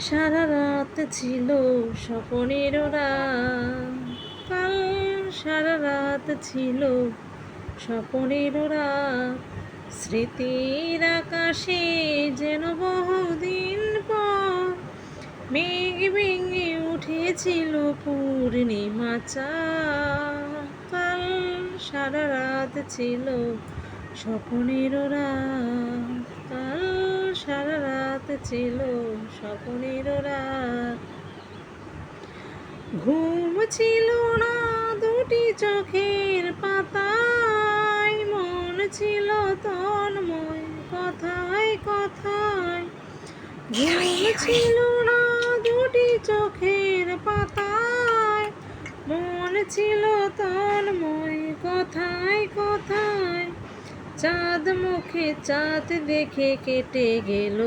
সারা রাত ছিল স্বপ্নের রাত, কাল সারা রাত ছিল স্বপ্নের রাত। স্মৃতির আকাশে যেন বহুদিন পর মেঘ ভেঙে উঠেছিল পূর্ণিমা চাঁদ। কাল সারা রাত ছিল স্বপ্নের রাত, কাল সারা রাত ছিল স্বপ্নের রাত। ঘুম ছিল না দুটি চোখের পাতায়, মন ছিল তন্ময় কথায় কথায়। ঘুম ছিল না দুটি চোখের পাতায়, মন ছিল তন্ময় কথায় কথায়। চাঁদ মুখে চাঁদ দেখে কেটে গেল।